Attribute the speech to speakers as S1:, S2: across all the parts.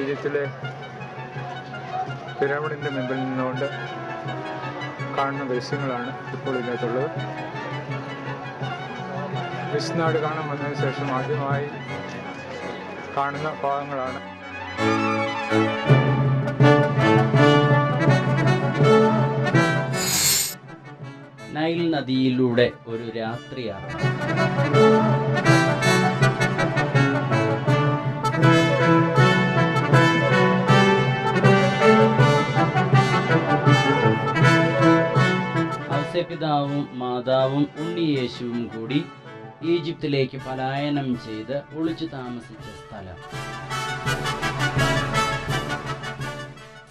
S1: ഈജിപ്തിലെ പിരമിഡിൻ്റെ മുമ്പിൽ നിന്നുകൊണ്ട് കാണുന്ന ദൃശ്യങ്ങളാണ് ഇപ്പോൾ ഇതിനകത്തുള്ളത്. വിസ്നാട് കാണാൻ വന്നതിന് ശേഷം ആദ്യമായി കാണുന്ന ഭാഗങ്ങളാണ്.
S2: നൈൽ നദിയിലൂടെ ഒരു രാത്രിയാണ്. ഔസേപിതാവും മാതാവും ഉണ്ണിയേശുവും കൂടി ഈജിപ്തിലേക്ക് പലായനം ചെയ്ത് ഒളിച്ചു താമസിച്ച സ്ഥലം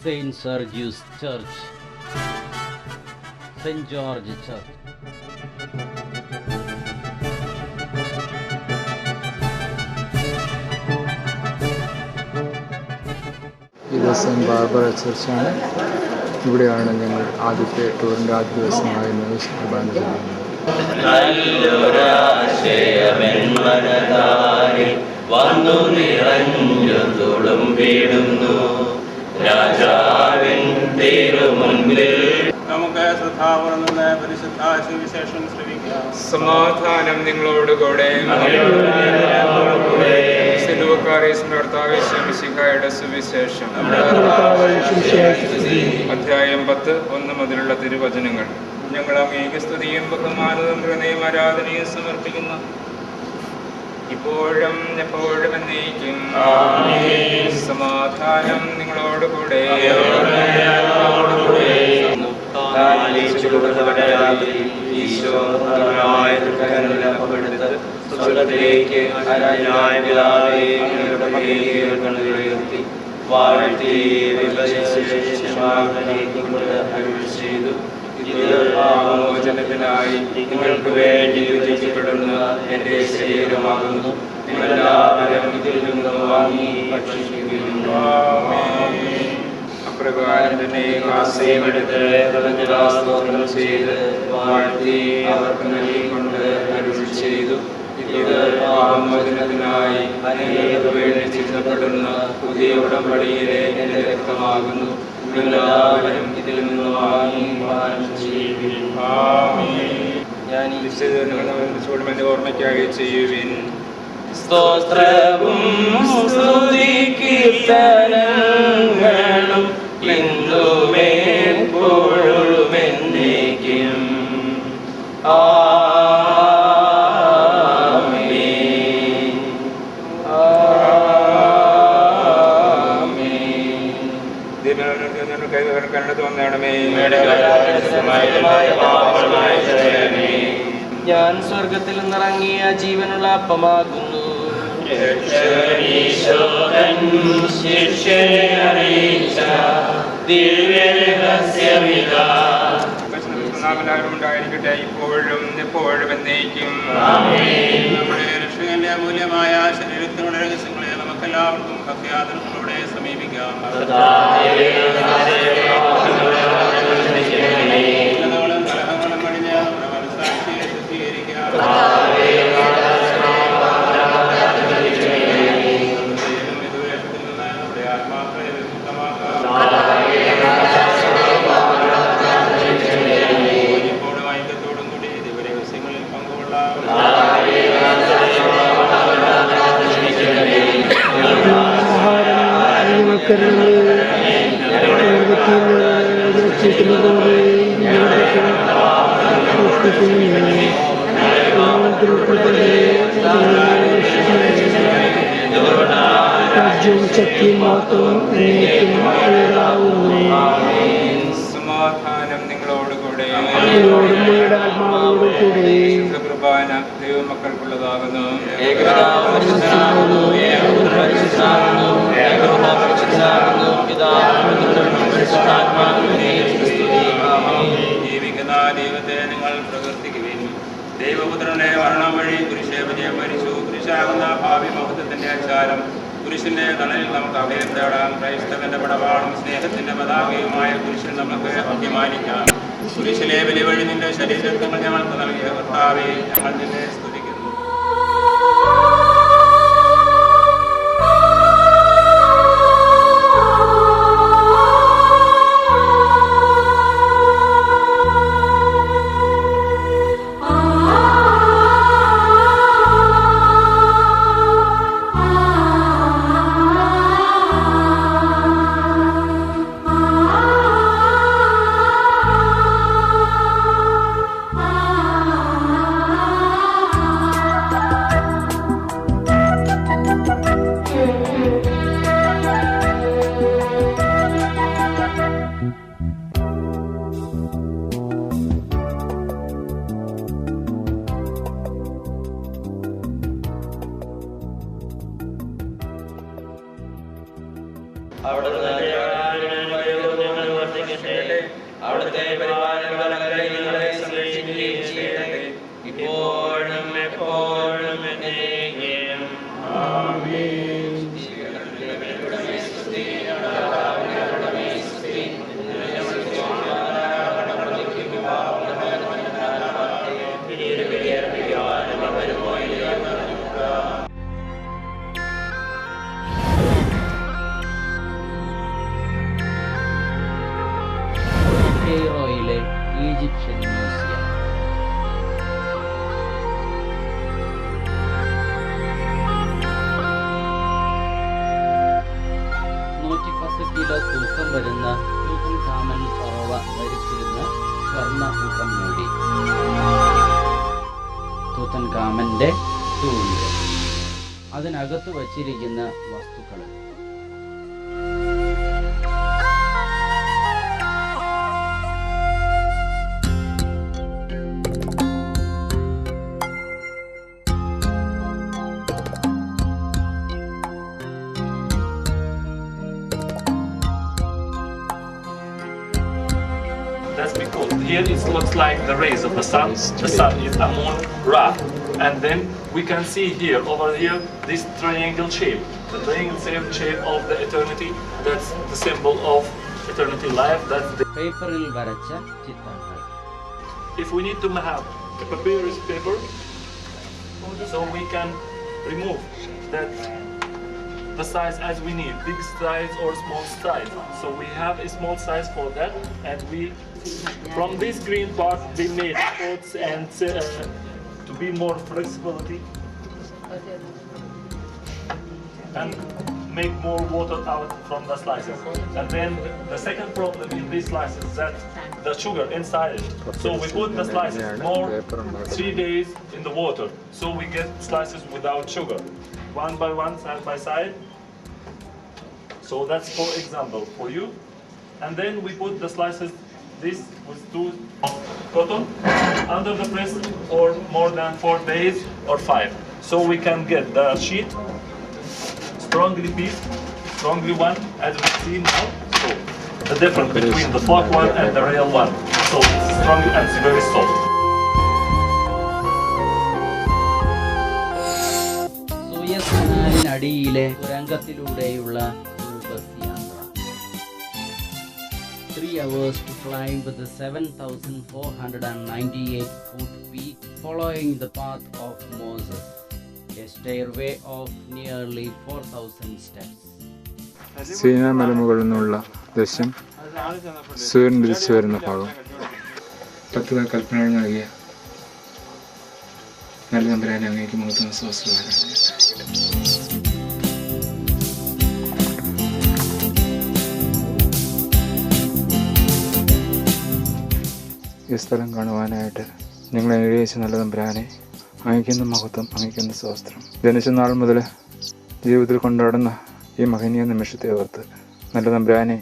S2: saint Sergius church, saint George church.
S1: ഇത് സെന്റ് ബാർബറ ചർച്ചാണ്. ഇവിടെയാണ് ഞങ്ങൾ ആദ്യത്തെ ടൂറിൻ്റെ ആദ്യ ദിവസമായ ന്യൂസ് കുർബാന ചെയ്യുന്നത്.
S3: വന്നു നിറഞ്ഞു തുളുമ്പിടുന്നു രാജാവിൻ തിരുമുൻപിൽ. നമുക്ക് ശ്രദ്ധാപൂർവ്വം നിന്ന് പരിശുദ്ധ സുവിശേഷം ശ്രവിക്കാം.
S1: സമാധാനം നിങ്ങളോടുകൂടെ. സുവിശേഷം അധ്യായം 10 1 മുതലുള്ള തിരുവചനങ്ങൾ. ഞങ്ങൾ അങ്ങേക്ക് സ്തുതിയും ബഹുമാനവും ഹൃദയം ആരാധനയും സമർപ്പിക്കുന്നു, ഇപ്പോഴും എപ്പോഴും എന്നേക്കും. സമാധാനം നിങ്ങളോടുകൂടെ.
S3: മോചനത്തിനായി നിങ്ങൾക്ക് വേണ്ടി വിധിക്കപ്പെടുന്ന എന്റെ ശരീരമാകുന്നു. നിങ്ങളെല്ലാവരും ഇതിൽ നിന്ന് വാങ്ങി ഭക്ഷിക്കുന്നു. അപ്രകാരം തന്നെ കാസയുമെടുത്ത് സ്തോത്രം ചെയ്ത് വാഴ്ത്തി അവർക്ക് നൽകിക്കൊണ്ട് അരുളി ചെയ്തു, ഇത് പാപമോചനത്തിനായി അനേകർക്ക് വേണ്ടി ചിന്തപ്പെടുന്ന പുതിയ ഉടമ്പടിയിലെ എന്റെ രക്തമാകുന്നു. നിങ്ങളെല്ലാവരും ഇതിൽ നിന്ന് വാങ്ങി പാനം ചെയ്യുവിൻ.
S1: ഞാൻ ഈ എന്റെ ഓർമ്മയ്ക്കായി ചെയ്യുവിൻ.
S3: സ്തോത്രവും സ്തുതിക്കീർത്തനങ്ങളും ഇന്നുമേ എപ്പോഴും എന്നേക്കും. ആമേൻ. ഞാൻ സ്വർഗത്തിൽ നിന്നിറങ്ങിയ ജീവനുള്ള അപ്പമാകുന്നു.
S1: ഉണ്ടായിരിക്കട്ടെ, ഇപ്പോഴും എപ്പോഴും എന്നേക്കും.
S3: നമ്മുടെ രക്ഷകന്റെ അമൂല്യമായ ശരീരത്തിനുള്ള രഹസ്യങ്ങളെ നമുക്കെല്ലാവർക്കും ഭക്തിയാദരങ്ങളോടെ സമീപിക്കാം. കലഹങ്ങളും കഴിഞ്ഞ് നമ്മുടെ മനസ്സാക്ഷിയെ ശുദ്ധീകരിക്കാം. വിദ്വേഷത്തിൽ നിന്ന് നമ്മുടെ ആത്മാക്കളെ വിമുക്തമാക്കാം. ഐക്യത്തോടും കൂടി ദിവരഹസ്യങ്ങളിൽ പങ്കുകൊള്ളാം.
S1: സമാധാനം നിങ്ങളോടുകൂടെ. കുർബാന ദൈവമക്കൾക്കുള്ളതാകുന്നു.
S3: ജീവിക്കുന്ന ദൈവത്തെ നിങ്ങൾ പ്രവർത്തിക്കുവിൻ. ദൈവപുത്രന്റെ മരണം വഴി കുരിശ് വിജയം വരിച്ചു. കുരിശാകുന്ന ഭാവി മഹത്വത്തിന്റെ അച്ചാരം കുരിശിന്റെ തണലിൽ നമുക്ക് അഭയം തേടാം. ക്രൈസ്തവന്റെ പടവാളും സ്നേഹത്തിന്റെ പതാകയുമായ കുരിശിൽ നമുക്ക് അഭിമാനിക്കാം. കുരിശിലെ ബലി വഴി നിന്റെ ശരീരത്വങ്ങൾ ഞങ്ങൾക്ക് നൽകിയ കർത്താവേ, ഞങ്ങൾ നിന്നെ സ്തുതിക്കുന്നു.
S4: അവിടുന്ന് ഞങ്ങൾ വർദ്ധിക്കട്ടെ. അവിടുത്തെ പരിപാലനങ്ങളെ ഞങ്ങളെ സംരക്ഷിക്കുകയും ചെയ്യട്ടെ. ഇപ്പോഴും എപ്പോഴും എന്നേക്കും. ആമേൻ.
S2: കെയ്റോയിലെ ഈജിപ്ഷ്യൻ മ്യൂസിയം. കിലോ തൂക്കം വരുന്ന തൂത്തൻഖാമൻ ഫറോവ ധരിച്ചിരുന്ന സ്വർണ്ണ മുഖം മൂടി. തൂത്തൻഖാമന്റെ ടൂമ്പ്, അതിനകത്ത് വച്ചിരിക്കുന്ന വസ്തുക്കൾ.
S5: That's because here it looks like the rays of the sun. The sun is Amun Ra. And then we can see here, over here, this triangle shape. The triangle shape of the eternity, that's the symbol of eternity life. That's the...
S2: പേപ്പറിൽ വരച്ച ചിത്രങ്ങൾ.
S5: If we need to have a papyrus paper, so we can remove that the size as we need, big size or small size. So we have a small size for that, and we, from this green part, we made pots and to be more flexibility and make more water out from the slices. And then the second problem in these slices is that the sugar inside it. So we put the slices more 3 days in the water, so we get slices without sugar, one by one, side by side. So that's for example for you. And then we put the slices, this with 2 of cotton under the press for more than 4 days or 5. So we can get the sheet strongly piece, strongly one, as we see now. So the difference between the fake one and the real one. So it's strong and it's very soft.
S2: Suez കനാലിനടിയിലെ തുരങ്കത്തിലൂടെയുള്ള bus യാത്ര. 3 hours to climb the 7,498 foot peak following the path of Moses, a stairway of nearly 4,000 steps.
S1: സീനാ മലമുകളിൽ നിന്നുള്ള ദൃശ്യം, സൂര്യൻ തിരിച്ചു വരുന്ന ഭാഗം. 10 കൽപ്പനകൾ നൽകിയ നല്ല തമ്പുരാനെ അങ്ങേക്ക് മുഖത്തുനിന്ന് സ്വസ്ഥമാണ്. ഈ സ്ഥലം കാണുവാനായിട്ട് ഞങ്ങളെ അനുഗ്രഹിച്ച നല്ല തമ്പുരാനെ അങ്ങയ്ക്കുന്ന മഹത്വം, അങ്ങയ്ക്കുന്ന സ്വസ്ത്രം. ജനിച്ച നാൾ മുതൽ ജീവിതത്തിൽ കൊണ്ടാടുന്ന ഈ മഹനീയ നിമിഷത്തെ ഓർത്ത് നല്ല തമ്പുരാനെ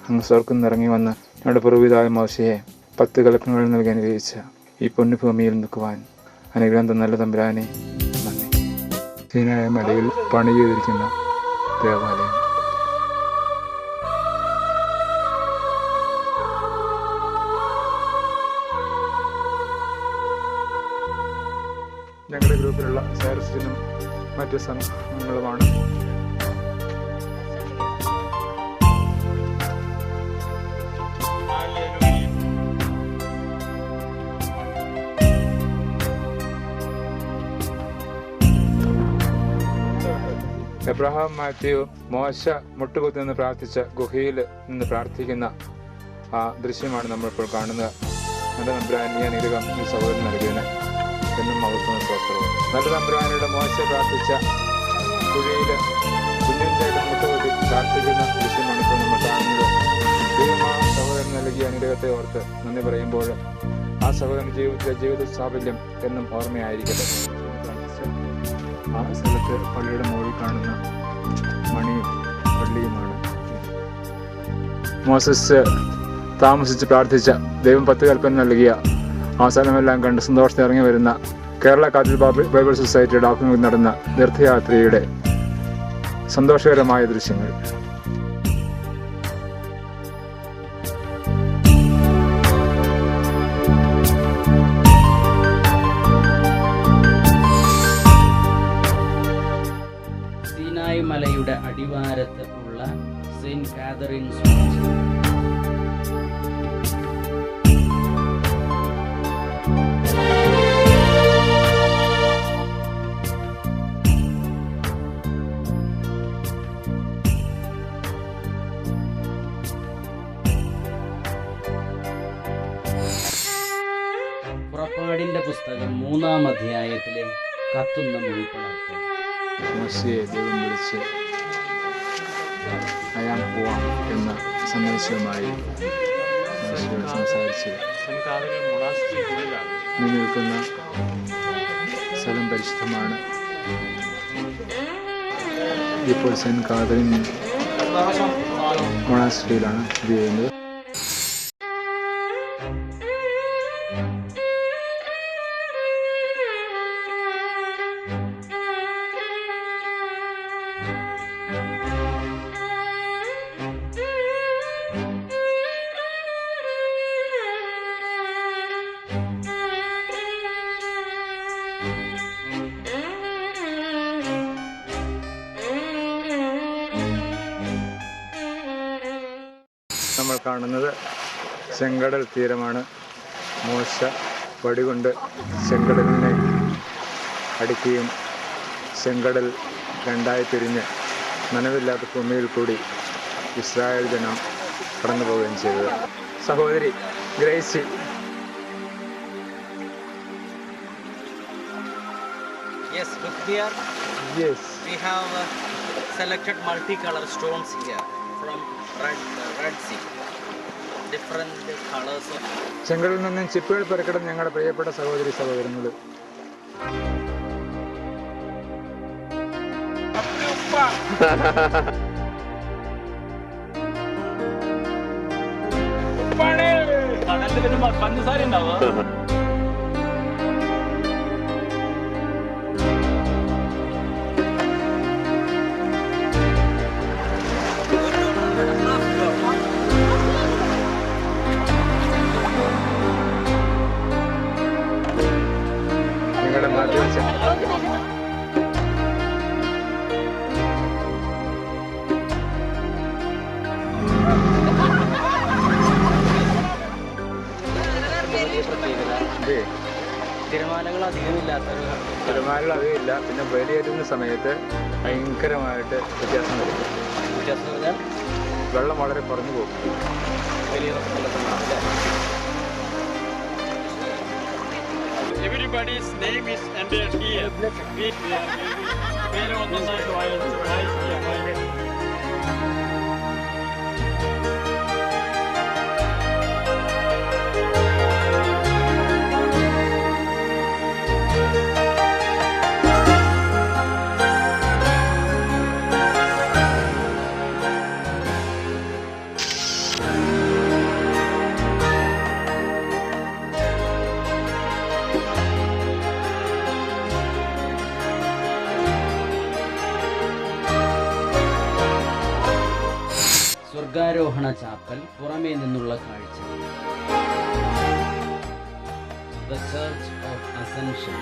S1: അങ്ങ് സ്വർഗം നിറങ്ങി വന്ന് ഞങ്ങളുടെ പൂർവ്വിതായ മോശയെ 10 കൽപ്പനകൾ നൽകി അനുഗ്രഹിച്ച ഈ പുണ്യഭൂമിയിൽ നിൽക്കുവാൻ അനുഗ്രഹം തന്ന നല്ല തമ്പുരാനെ നന്ദി. സീനായ മലയിൽ പണി ചെയ്തിരിക്കുന്ന ദേവാലയം. ഞങ്ങളുടെ ഗ്രൂപ്പിലുള്ള സൈറസിനും മറ്റ് സംഘങ്ങളുമാണ് എബ്രഹാം, മാത്യു, മോശ മുട്ടുകുത്തി നിന്ന് പ്രാർത്ഥിച്ച ഗുഹയിൽ നിന്ന് പ്രാർത്ഥിക്കുന്ന ആ ദൃശ്യമാണ് നമ്മളിപ്പോൾ കാണുന്നത്. നല്ല തമ്പുരാനെ അനുഗ്രഹം ഈ സഹോദരൻ നൽകിയതിന് എന്നും മഹത്വം സ്വസ്ത്രവും. നല്ല തമ്പുരാനയുടെ മോശ പ്രാർത്ഥിച്ച കുഴിയിൽ കുഞ്ഞിൻ്റെ മുട്ടുകുത്തി പ്രാർത്ഥിക്കുന്ന ദൃശ്യമാണ് ഇപ്പോൾ നമ്മൾ കാണുന്നത്. ദൈവം ആ സഹോദരൻ നൽകിയ അനുഗ്രഹത്തെ ഓർത്ത് നന്ദി പറയുമ്പോൾ ആ സഹോദരൻ ജീവിത സാഫല്യം എന്നും ഓർമ്മയായിരിക്കട്ടെ. ആ സ്ഥലത്ത് പള്ളിയുടെ മുകളിൽ കാണുന്ന മണിയും പള്ളിയുമാണ്. മോസസ് താമസിച്ച് പ്രാർത്ഥിച്ച ദൈവം 10 കൽപ്പന നൽകിയ ആ സ്ഥലമെല്ലാം കണ്ട് സന്തോഷത്തിൽ ഇറങ്ങി വരുന്ന കേരള കാത്തലിക് ബൈബിൾ സൊസൈറ്റിയുടെ ആഭിമുഖ്യത്തിൽ നടന്ന തീർത്ഥയാത്രയുടെ സന്തോഷകരമായ ദൃശ്യങ്ങൾ.
S2: സിനായ് മലയുടെ അടിവാരത്ത് ഉള്ള സെയിന്റ് കാതറിൻസ് ചർച്ച്. പുറപ്പാടിന്റെ പുസ്തകം 3-ാം അധ്യായത്തിലെ കത്തുന്ന മുൾപ്പടർപ്പ്.
S1: മോശയെ ദൈവം വിളിച്ച് അയാൾ പോവാം എന്ന സന്ദേശവുമായി മോശയോട് സംസാരിച്ചത്. നീ നിൽക്കുന്ന സ്ഥലം പരിശുദ്ധമാണ്. ഇപ്പോൾ സെന്റ് കാതറിൻ മൊണാസ്ട്രിയിലാണ് സ്ഥിതി ചെയ്യുന്നത്. നമ്മൾ കാണുന്നത് ചെങ്കടൽ തീരമാണ്. മോശ വടികൊണ്ട് ചെങ്കടലിനെ അടിക്കുകയും ചെങ്കടൽ രണ്ടായി പിരിഞ്ഞ് നനവില്ലാത്ത ഭൂമിയിൽ കൂടി ഇസ്രായേൽ ജനം കടന്നു പോവുകയും ചെയ്തത്. സഹോദരി Gracy,
S6: Yes, look here.
S1: Yes,
S6: We have selected multicolor stones here from Red Sea. Different colors of.
S1: ചെങ്കടലിൽ നിന്നും ചിപ്പുകൾ പെറുക്കിടുന്ന ഞങ്ങളുടെ പ്രിയപ്പെട്ട സഹോദരി സഹോദരങ്ങൾ.
S5: കടലിൽ വരുമ്പോ പഞ്ചസാര ഉണ്ടാവുക.
S1: നിങ്ങളുടെ നാട്ടിൽ
S6: തിരമാലകൾ അധികമില്ലാത്തൊരു
S1: തിരമാലകൾ അധികമില്ല. പിന്നെ വെളിയേറ്റുന്ന സമയത്ത് ഭയങ്കരമായിട്ട് വ്യത്യാസം വരും.
S6: വ്യത്യാസം പറഞ്ഞാൽ
S1: വെള്ളം വളരെ കുറഞ്ഞു പോകും.
S6: വലിയ
S5: Everybody's name is entered here. പേര് ഒന്നൊന്നായിട്ട് വായിക്കുക.
S2: സ്വർഗാരോഹണ ചാപ്പൽ പുറമേ നിന്നുള്ള കാഴ്ച. The Church of Ascension.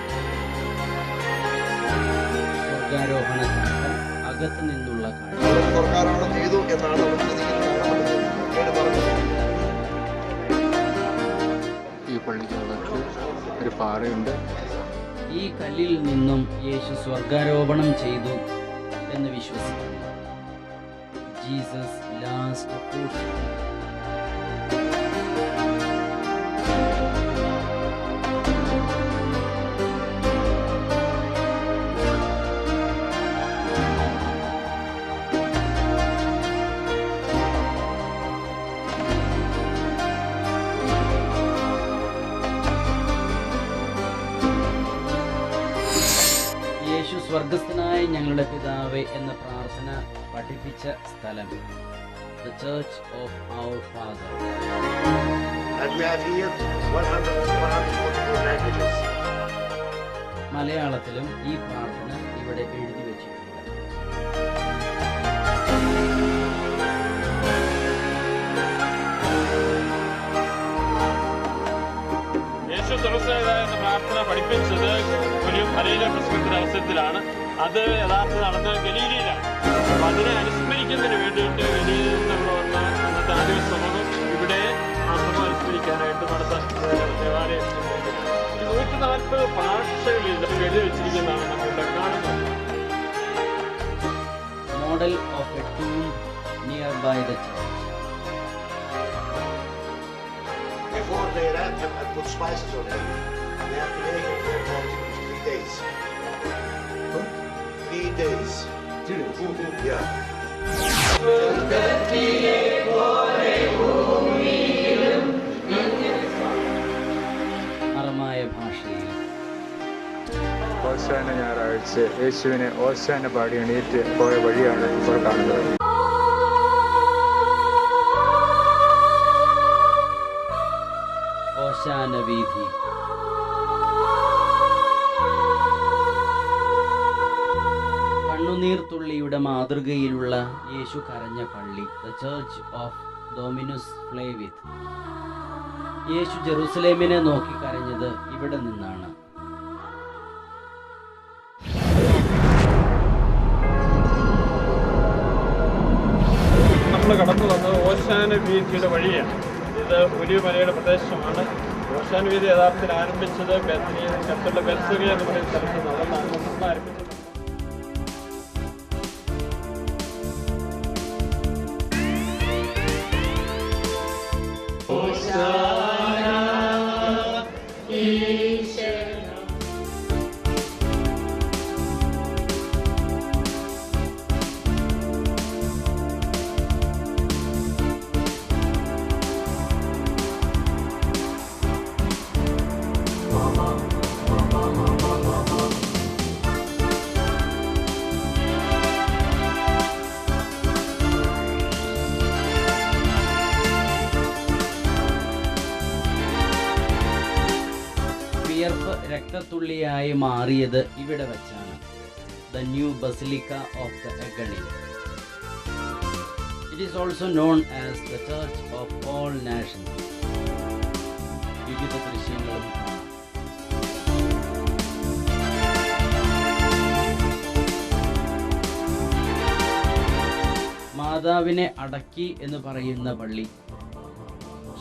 S2: സ്വർഗാരോഹണ ചാപ്പൽ അകത്തു നിന്നുള്ള കാഴ്ച.
S7: സ്വർഗാരോഹണം ചെയ്തു എന്നാണ് അവർ പറഞ്ഞത്.
S1: ഈ പള്ളിക്കകത്ത് ഒരു പാറയുണ്ട്.
S2: ഈ കല്ലിൽ നിന്നും യേശു സ്വർഗാരോപണം ചെയ്തു എന്ന് വിശ്വസിക്കുന്നു. Jesus last push. യേശു സ്വർഗസ്ഥനായ ഞങ്ങളുടെ പിതാവേ എന്ന പ്രാർത്ഥന പഠിപ്പിച്ച സ്ഥലം. The Church of Our Father.
S7: And we have here 144 languages.
S2: മലയാളത്തിലും ഈ പ്രാർത്ഥന ഇവിടെ എഴുതി വച്ചിട്ടുണ്ട്.
S5: യേശു സ്വർഗസ്ഥനായ എന്ന പ്രാർത്ഥന പഠിപ്പിച്ചത് ഒരു മലയിലെ പ്രസംഗത്തിന്റെ അവസരത്തിലാണ്.
S8: അത് യഥാർത്ഥത്തിൽ നടന്നത് ഗലീലയിലാണ്. അപ്പം അതിനെ അനുസ്മരിക്കുന്നതിന് വേണ്ടിയിട്ട് ഗലീലയിൽ നമ്മൾ വന്ന അന്നത്തെ ആദ്യ സമൂഹം ഇവിടെ ആ സമൂഹം അനുസ്മരിക്കാനായിട്ട് നടത്താൻ ദേവാലയം 140 ഭാഷകളിൽ ഇതൊക്കെ എഴുതി വെച്ചിരിക്കുന്നതാണ് നമ്മളിവിടെ കാണുന്നത്.
S2: Model of a tomb nearby the church.
S7: Before they wrap them and put spices on them, they have to lay it there for 3 days. 3 days. 3 days? Yeah.
S2: അറമായ ഭാഷയിൽ
S1: ഓശാന ഞായറാഴ്ച യേശുവിനെ ഓശാന പാടി എണീറ്റ് പോയ വഴിയാണ് ഇപ്പോൾ കാണുന്നത്.
S2: ഓശാന വീഥി. കണ്ണുനീർത്തുള്ളിയുടെ മാതൃകയിലുള്ള യേശു കരഞ്ഞ പള്ളി, ദ ചർച്ച് ഓഫ് ഡോമിനുസ് ഫ്ലേവിത്ത്. യേശു ജെറുസലേമിനെ നോക്കി കരഞ്ഞത് ഇവിടെ നിന്നാണ്.
S8: നമ്മൾ കടന്നു വന്നത് ഓശാന വീഥിയുടെ വഴിയാണ്. ഇത് ഒലിവുമലയുടെ പ്രദേശമാണ്. ഓശാന വീഥി യഥാർത്ഥത്തിൽ ആരംഭിച്ചത് അടുത്തുള്ള ബെത്സഗ എന്ന് പറയുന്ന സ്ഥലത്ത് നടന്നാണ് നമ്മൾ ആരംഭിച്ചത്.
S2: വിയർപ്പ് രക്തത്തുള്ളിയായി മാറിയത് ഇവിടെ വച്ചാണ്. The new basilica of the എഗണി. It is also known as the church of all nations. വിവിധ ദൃശ്യങ്ങളും കാണാം. മാതാവിനെ അടക്കി എന്ന് പറയുന്ന പള്ളി.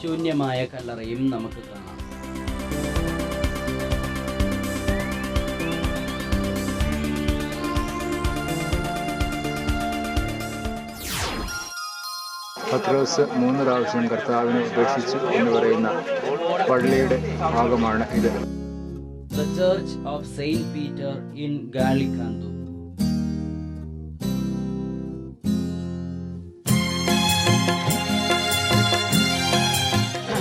S2: ശൂന്യമായ കല്ലറയും നമുക്ക് കാണാം.
S1: പത്രോസ് 3 പ്രാവശ്യം കർത്താവിനെ ഉപേക്ഷിച്ചു എന്ന് പറയുന്ന പള്ളിയുടെ ഭാഗമാണ് ഇത്.
S2: The Church of Saint Peter in Gallicantu.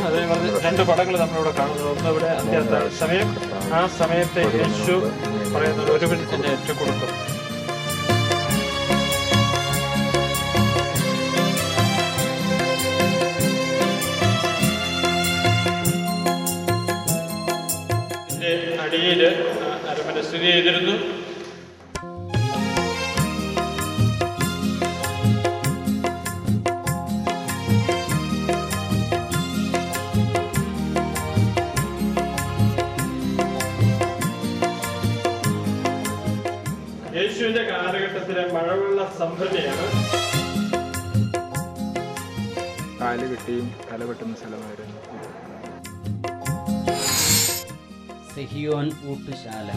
S8: അതേ പറഞ്ഞ് 2 പടങ്ങൾ നമ്മളിവിടെ കാണുന്നത്. ഒന്ന് ഇവിടെ അത്യാത്ത സമയം, ആ സമയത്തെ യേശു പറയുന്നത് ഒരു മിനിറ്റിന്റെ ഏറ്റുകൊടുക്കും. അടിയിൽ അരമന സ്ഥിതി ചെയ്തിരുന്നു. യേശുവിന്റെ കാലഘട്ടത്തിലെ മഴവെള്ള സംഭരണിയാണ്.
S1: കാല് കെട്ടിയും തല വെട്ടുന്ന സ്ഥലമായിരുന്നു.
S2: സെഹിയോൻ ഊട്ടുശാല.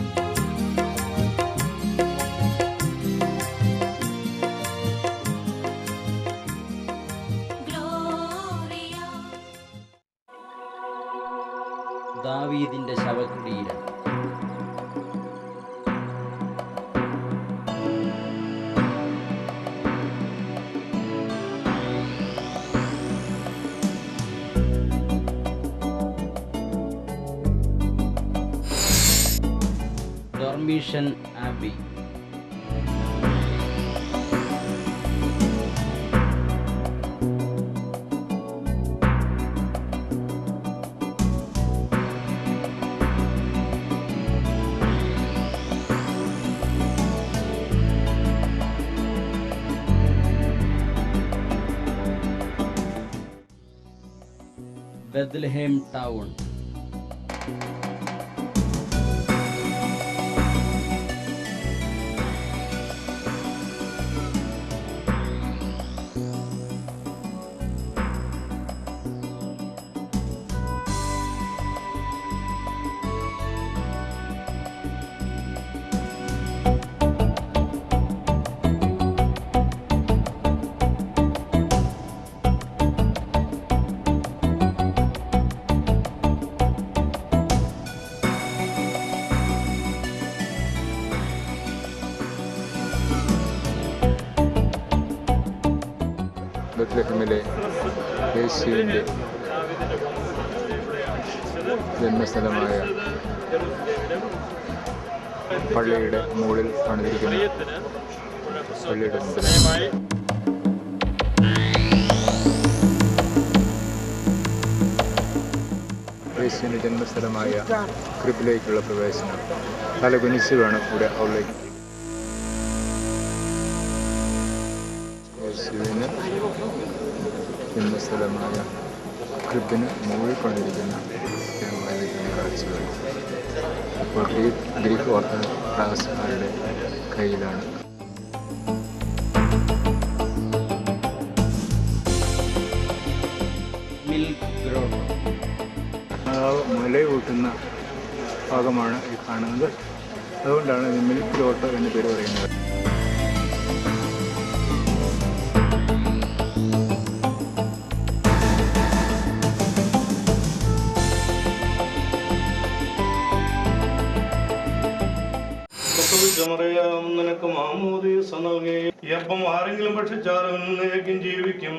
S2: ദാവീദിന്റെ ശവകുടീരം. ഡോർമിഷൻ ആബി. ബെത്ലഹേം ടൗൺ.
S1: ബെത്ലഹേമിലെ യേശുവിൻ്റെ ജന്മസ്ഥലമായ പള്ളിയുടെ മുകളിൽ പണിതിരിക്കുന്ന പള്ളിയുടെ മുമ്പിൽ യേശുവിൻ്റെ ജന്മസ്ഥലമായ ക്രിബിലേക്കുള്ള പ്രവേശനം തലകുനിച്ച് വേണം ഇവിടെ ഉള്ളിലേക്ക്. യേശുവിന് ജന്മസ്ഥലമായ ക്രിബിന് മുകളിൽ കൊണ്ടിരിക്കുന്ന കാഴ്ചകൾ ഇപ്പോൾ ഗ്രീക്ക് ഓർത്തഡോക്സുകാരുടെ കയ്യിലാണ്. മുലയൂട്ടുന്ന ഭാഗമാണ് ഈ കാണുന്നത്. അതുകൊണ്ടാണ് ഇത് മിൽക്ക് ഗ്രോട്ടോ എന്ന് പേര് പറയുന്നത്.
S9: നിനക്ക് മാമോദീസ നൽകി. ഈ അപ്പം ആരെങ്കിലും ഭക്ഷിച്ചാലും എന്നേക്കും ജീവിക്കും.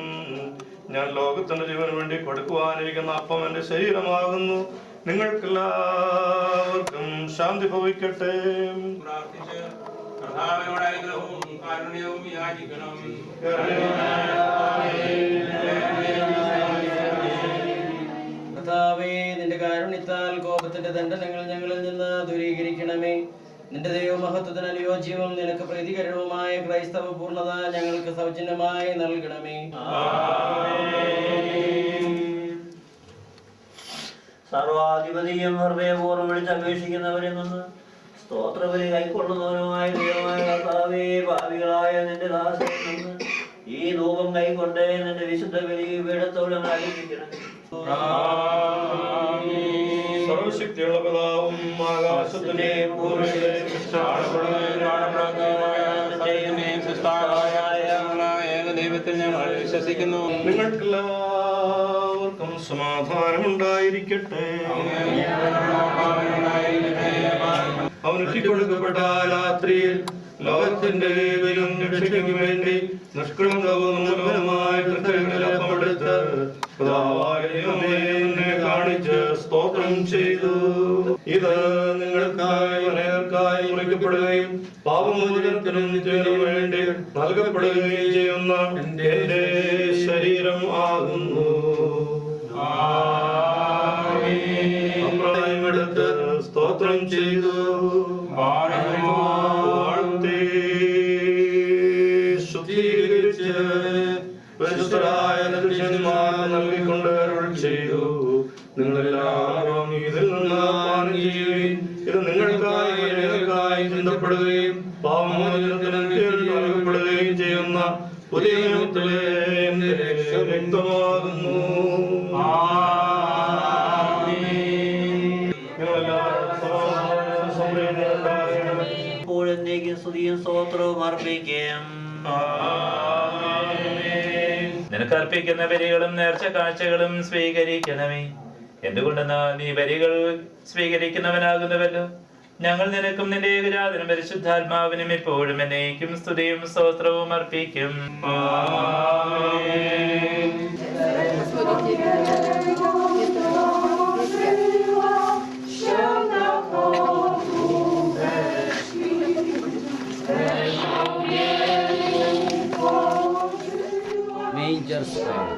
S9: ഞാൻ ലോകത്തിന്റെ ജീവന് വേണ്ടി കൊടുക്കുവാനിരിക്കുന്ന അപ്പം എന്റെ ശരീരമാകുന്നു. നിങ്ങൾക്കെല്ലാവർക്കും ശാന്തി ഭവിക്കട്ടെ.
S2: കർത്താവേ, നിന്റെ കാരുണ്യത്താൽ കോപത്തിന്റെ ദണ്ഡനങ്ങൾ ഞങ്ങളിൽ നിന്ന് ദൂരീകരിക്കണമേ. നിന്റെ ദൈവമഹത്വത്തിന് അനുയോജ്യവും നിനക്ക് പ്രീതികരവുമായ ക്രൈസ്തവ പൂർണ്ണത ഞങ്ങൾക്ക് സൗജന്യമായി നൽകണമേ.
S4: സർവാധിപതിയും ഹൃദയപൂർവ്വം വിളിച്ചപേക്ഷിക്കുന്നവരിൽ നിന്ന് സ്തോത്രബലി കൈക്കൊള്ളുന്നവരുമായ ദൈവമായ കർത്താവേ, ഭാവികളായ നിന്റെ ദാസരിൽ നിന്ന് ഈ ധൂപം കൈക്കൊണ്ട് നിന്റെ വിശുദ്ധ ബലിപീഠത്തോട് അർപ്പിക്കണം.
S9: സർവശക്തിയുള്ള പിതാവും ആകാശത്തിന്റെയും ഭൂമിയുടെയും
S3: ദൈവത്തിൽ ഞങ്ങൾ വിശ്വസിക്കുന്നു.
S9: നിങ്ങൾക്കെല്ലാവർക്കും സമാധാനമുണ്ടായിരിക്കട്ടെ. അവനൊറ്റിക്കൊടുക്കപ്പെട്ട രാത്രിയിൽ ലോകത്തിന്റെ ദൈവം രക്ഷയ്ക്ക് വേണ്ടി നിഷ്കളങ്കവും നിർമ്മലമായ കൃത്യങ്ങളിലപ്പെടുത്ത് പിതാവായ ദൈവമേ നിന്നെ കാണിച്ച് സ്തോത്രം ചെയ്തു. ഇത് നിങ്ങൾക്കായി അനേകർക്കായി മുറിക്കപ്പെടുകയും പാപമോചനത്തിനും നിത്യത്തിനും വേണ്ടി നൽകപ്പെടുകയും ചെയ്യുന്ന എന്റെ ശരീരം ആകുന്നു. അഭിപ്രായമെടുത്ത് സ്തോത്രം ചെയ്തു വാഴ്ത്തി ശുദ്ധീകരിച്ച് പരിശുദ്ധരായ ദൃശ്യന്മാർ നൽകിക്കൊണ്ട് അരുൾ ചെയ്തു. നിങ്ങളെല്ലാവരും ഇതിൽ നിന്ന് പാനം ചെയ്യുകയും ഇത് നിങ്ങൾക്കായി അനേകർക്കായി ചിന്തപ്പെടുകയും പാപമോചനത്തിന് നൽകപ്പെടുകയും ചെയ്യുന്ന പുതിയ നിയമത്തിലെ എന്റെ രക്തമാകുന്നു.
S4: ഇപ്പോഴെന്നേക്കും സ്തുതിയും സ്തോത്രവും അർപ്പിക്കാം.
S10: നിനക്ക് അർപ്പിക്കുന്ന ബലികളും നേർച്ച കാഴ്ചകളും സ്വീകരിക്കണമേ. എന്തുകൊണ്ടെന്നാൽ നീ ബലികൾ സ്വീകരിക്കുന്നവനാകുന്നവല്ലോ. ഞങ്ങൾ നിനക്കും നിന്റെ ഏകജാതനും പരിശുദ്ധാത്മാവിനും എപ്പോഴും എന്നേക്കും സ്തുതിയും സ്തോത്രവും അർപ്പിക്കും.
S2: Manger Square.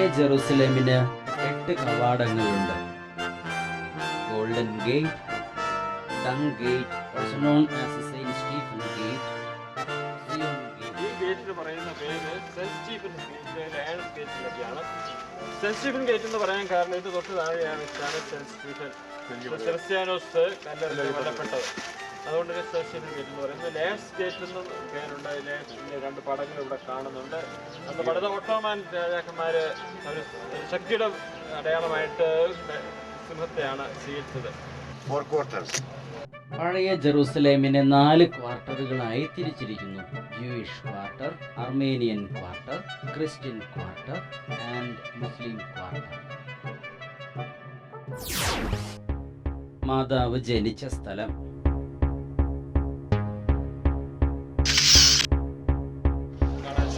S2: പഴയ ജെറുസലേമിന് 8 കവാടങ്ങളുണ്ട്. Golden gate, dung gate, also known as saint Stephen gate, Zion gate.
S8: ഈ ഗേറ്റിന് പറയുന്ന പേര് സെന്റ് സ്റ്റീഫൻ ഗേറ്റ്, ലയൺസ് ഗേറ്റിലൊക്കെയാണ്. സെന്റ് സ്റ്റീഫൻ ഗേറ്റ് എന്ന് പറയാൻ കാരണം ഇത് തൊട്ട് താഴെയാണ് സെന്റ് സ്റ്റീഫൻ ക്രിസ്ത്യാനോസ് കല്ലെറിഞ്ഞ് കൊല്ലപ്പെട്ടത്. അതുകൊണ്ട് സെന്റ് സ്റ്റീഫൻ ഗേറ്റ് എന്ന് പറയുന്നത്. ലയൺസ് ഗേറ്റ് എന്നും പേരുണ്ട്. ലയൺസിന്റെ 2 പടങ്ങൾ ഇവിടെ കാണുന്നുണ്ട്. അന്ന് പടുത ഓട്ടോമാൻ രാജാക്കന്മാര് അവർ ശക്തിയുടെ അടയാളമായിട്ട് സിംഹത്തെയാണ് സ്വീകരിച്ചത്.
S2: പഴയ ജെറുസലേമിനെ 4 ക്വാർട്ടറുകളായി തിരിച്ചിരിക്കുന്നു. Jewish quarter, Armenian quarter, Christian quarter and Muslim quarter. മാതാവ് ജനിച്ച സ്ഥലം.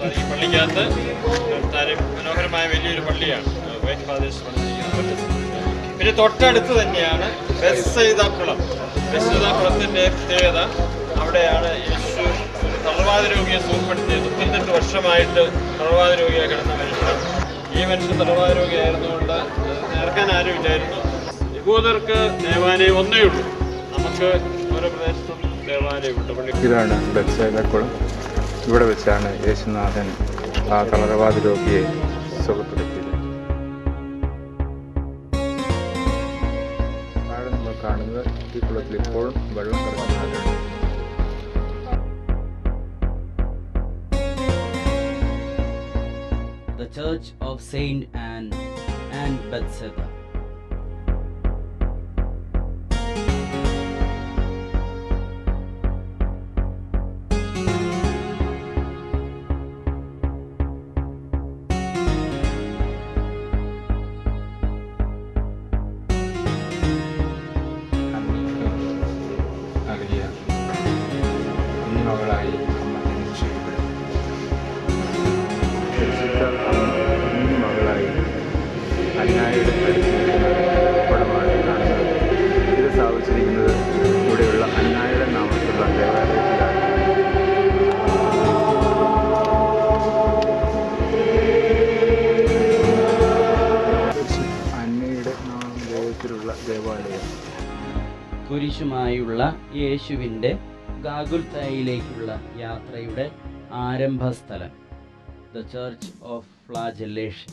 S8: ഈ പള്ളിക്കകത്ത് മനോഹരമായ വലിയൊരു പള്ളിയാണ് വൈറ്റ് ഫാദേഴ്സ് പണിതിരിക്കുന്നത്. പിന്നെ തൊട്ടടുത്ത് തന്നെയാണ് ബെത്സയിദാക്കുളം. ബെത്സയിദാക്കുളത്തിൻ്റെ പ്രത്യേകത അവിടെയാണ് യേശു തളർവാദ രോഗിയെ സുഖപ്പെടുത്തിയത്. 38 വർഷമായിട്ട് തളർവാദ രോഗിയായി കിടന്ന മനുഷ്യൻ. ഈ മനുഷ്യൻ തളർവാദ രോഗിയായിരുന്നുകൊണ്ട് നേർക്കാൻ ആരും ഇല്ലായിരുന്നു. യഹൂദർക്ക് ദേവാലയം ഒന്നേ ഉള്ളൂ. നമുക്ക് ഓരോ പ്രദേശത്തും ദേവാലയമുണ്ട്. പള്ളി
S1: ഇതാണ് ബെത്സയിദാക്കുളം. ഇവിടെ വെച്ചാണ് യേശുനാഥൻ ആ തളർവാദ രോഗിയെ സുഖപ്പെടുത്തിയത്. താഴെ നമ്മൾ കാണുന്നത് ഈ കുളത്തിൽ ഇപ്പോഴും വെള്ളം കിടക്കുന്നതാണ്.
S2: The Church of Saint Anne and Bethesda.
S1: മകളായി അമ്മ ജനിച്ചു. മകളായി അന്നായുടെ പടമാണ് കാണുന്നത്. ഇത് സ്ഥാപിച്ചിരിക്കുന്നത് ഇവിടെയുള്ള അന്നായുടെ നാമത്തിലുള്ള ദേവാലയത്തിലാണ്. അന്നയുടെ നാമത്തിലുള്ള ദേവാലയം.
S2: കുരിശുമായുള്ള യേശുവിൻ്റെ ഗാഗുൽത്തായിലേക്കുള്ള യാത്രയുടെ ആരംഭസ്ഥലം. The church of flagellation.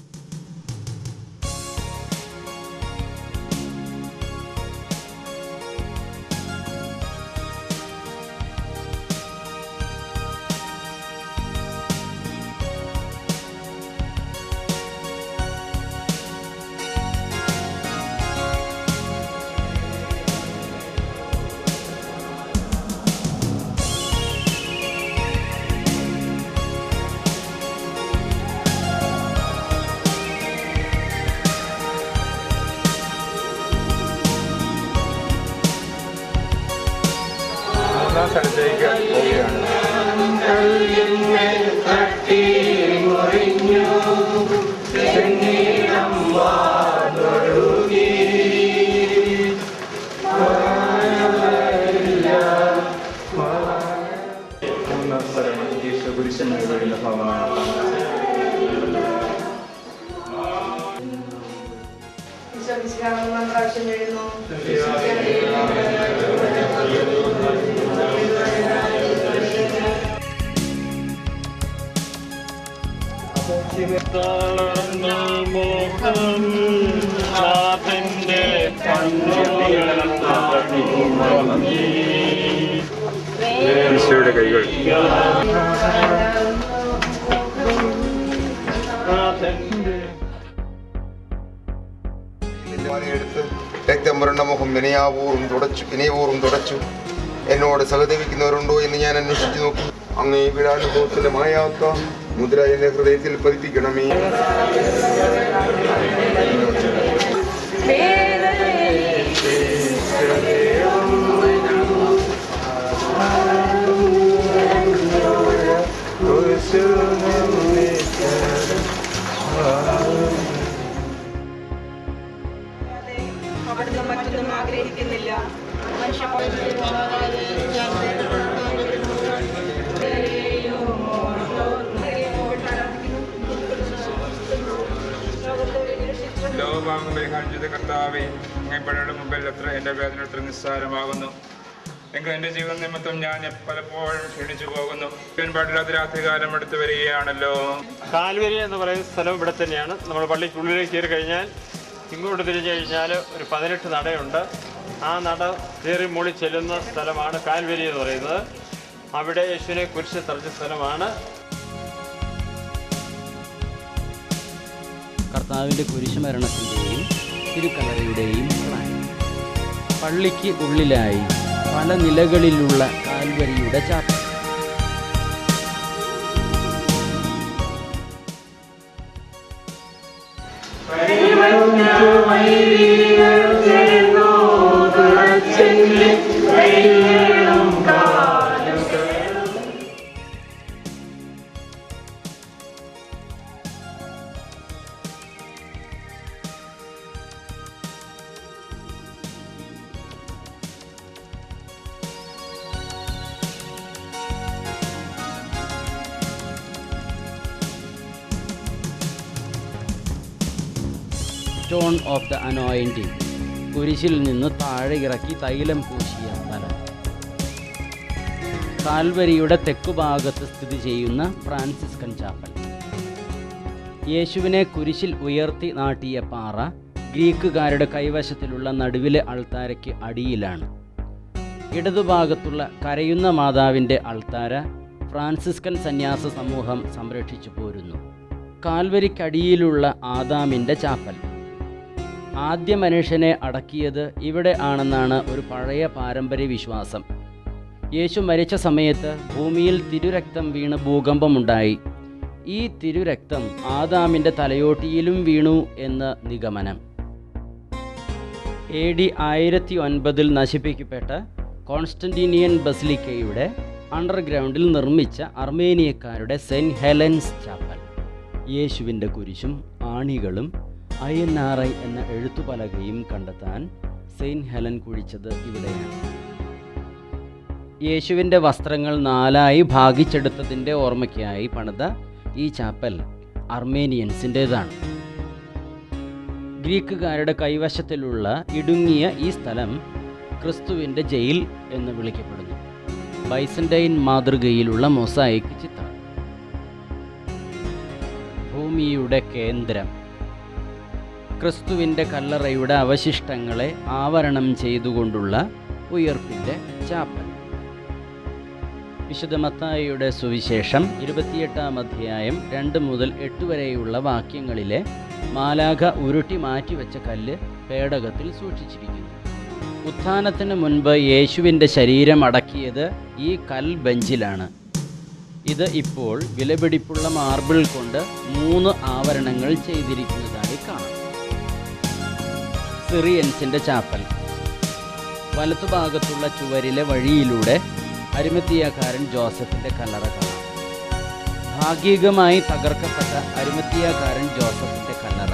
S1: സ്ഥലത്തേക്ക് പോവുകയാണ്. മൂന്നാം സ്ഥലം ഈശോ കുരിശിന്മേൽ വീഴുന്ന ഭാഗമാണ്. ഈശോയുടെ കൈകൾ
S11: എടുത്ത് രക്തം പുരണ്ട മുഖം വിനയപൂർവ്വം തുടച്ചു. എന്നോട് സഹതപിക്കുന്നവരുണ്ടോ എന്ന് ഞാൻ അന്വേഷിച്ചു നോക്കി. അങ്ങേ പീഡാനുഭവത്തിന്റെ മായാത്ത മുദ്ര എന്റെ ഹൃദയത്തിൽ പതിപ്പിക്കണമേ.
S12: അവിടുന്ന് മറ്റൊന്നും ആഗ്രഹിക്കുന്നില്ല.
S1: ചെയ്യരുത് കർത്താവേ. അങ്ങയുടെ മുമ്പിൽ എൻ്റെ വേദന എത്ര നിസ്സാരമാകുന്നു. എങ്കിൽ എൻ്റെ ജീവൻ നിമിത്തം ഞാൻ പലപ്പോഴും ക്ഷണിച്ചു പോകുന്നു. പാടില്ലാത്ത രാത്രികാലം എടുത്തു വരികയാണല്ലോ.
S8: കാൽവരി എന്ന് പറയുന്ന സ്ഥലം ഇവിടെ തന്നെയാണ്. നമ്മൾ പള്ളിക്കുള്ളിലേക്ക് കയറി കഴിഞ്ഞാൽ ഇങ്ങോട്ട് തിരിഞ്ഞു കഴിഞ്ഞാൽ ഒരു 18 നടയുണ്ട്. ആ നട കയറി മൂളി ചെല്ലുന്ന സ്ഥലമാണ് കാൽവരി എന്ന് പറയുന്നത്. അവിടെ യേശുവിനെ കുരിശ് തറച്ച സ്ഥലമാണ്.
S6: കർത്താവിൻ്റെ കുരിശുമരണത്തിൻ്റെയും തിരുക്കല്ലറയുടെയും പ്ലാൻ. പള്ളിക്ക് ഉള്ളിലായി പല നിലകളിലുള്ള കാൽവരിയുടെ chapel. Stone of the anointing, കുരിശിൽ നിന്ന് താഴെ ഇറക്കി തൈലം പൂശിയ സ്ഥലം. കാൽവരിയുടെ തെക്കുഭാഗത്ത് സ്ഥിതി ചെയ്യുന്ന ഫ്രാൻസിസ്കൻ ചാപ്പൽ. യേശുവിനെ കുരിശിൽ ഉയർത്തി നാട്ടിയ പാറ ഗ്രീക്കുകാരുടെ കൈവശത്തിലുള്ള നടുവിലെ അൾത്താരയ്ക്ക് അടിയിലാണ്. ഇടതുഭാഗത്തുള്ള കരയുന്ന മാതാവിൻ്റെ അൾത്താര ഫ്രാൻസിസ്കൻ സന്യാസ സമൂഹം സംരക്ഷിച്ചു പോരുന്നു. കാൽവരിക്കടിയിലുള്ള ആദാമിൻ്റെ ചാപ്പൽ. ആദ്യ മനുഷ്യനെ അടക്കിയത് ഇവിടെ ആണെന്നാണ് ഒരു പഴയ പാരമ്പര്യ വിശ്വാസം. യേശു മരിച്ച സമയത്ത് ഭൂമിയിൽ തിരുരക്തം വീണ് ഭൂകമ്പമുണ്ടായി. ഈ തിരുരക്തം ആദാമിൻ്റെ തലയോട്ടിയിലും വീണു എന്ന് നിഗമനം. AD 1009 നശിപ്പിക്കപ്പെട്ട കോൺസ്റ്റന്റീനിയൻ ബസിലിക്കയുടെ അണ്ടർഗ്രൗണ്ടിൽ നിർമ്മിച്ച അർമേനിയക്കാരുടെ സെൻറ്റ് ഹെലൻസ് ചാപ്പൽ. യേശുവിൻ്റെ കുരിശും ആണികളും INRI എന്ന എഴുത്തുപലകയും കണ്ടെത്താൻ സെയിൻറ്റ് ഹെലൻ കുഴിച്ചത് ഇവിടെയാണ്. യേശുവിൻ്റെ വസ്ത്രങ്ങൾ 4 ഭാഗിച്ചെടുത്തതിൻ്റെ ഓർമ്മയ്ക്കായി പണിത ഈ ചാപ്പൽ അർമേനിയൻസിൻ്റേതാണ്. ഗ്രീക്കുകാരുടെ കൈവശത്തിലുള്ള ഇടുങ്ങിയ ഈ സ്ഥലം ക്രിസ്തുവിൻ്റെ ജയിൽ എന്ന് വിളിക്കപ്പെടുന്നു. ബൈസന്റൈൻ മാതൃകയിലുള്ള മൊസായിക് ചിത്രം. ഭൂമിയുടെ കേന്ദ്രം. ക്രിസ്തുവിൻ്റെ കല്ലറയുടെ അവശിഷ്ടങ്ങളെ ആവരണം ചെയ്തുകൊണ്ടുള്ള ഉയർപ്പിൻ്റെ ചാപ്പൽ. വിശുദ്ധ മത്തായിയുടെ സുവിശേഷം 28-ാം അധ്യായം 2 മുതൽ 8 വരെയുള്ള വാക്യങ്ങളിലെ മാലാഖ ഉരുട്ടി മാറ്റിവെച്ച കല്ല് പേടകത്തിൽ സൂക്ഷിച്ചിരിക്കുന്നു. ഉത്ഥാനത്തിന് മുൻപ് യേശുവിൻ്റെ ശരീരം അടക്കിയത് ഈ കൽബെഞ്ചിലാണ്. ഇത് ഇപ്പോൾ വിലപിടിപ്പുള്ള മാർബിൾ കൊണ്ട് 3 ആവരണങ്ങൾ ചെയ്തിരിക്കുന്നതായി കാണാം. സിറിയൻസിൻ്റെ ചാപ്പൽ. വലത്തുഭാഗത്തുള്ള ചുവരിലെ വഴിയിലൂടെ അരിമത്തിയാക്കാരൻ ജോസഫിൻ്റെ കല്ലറ കാണാം. ഭാഗികമായി തകർക്കപ്പെട്ട അരിമത്തിയാക്കാരൻ ജോസഫിൻ്റെ കല്ലറ.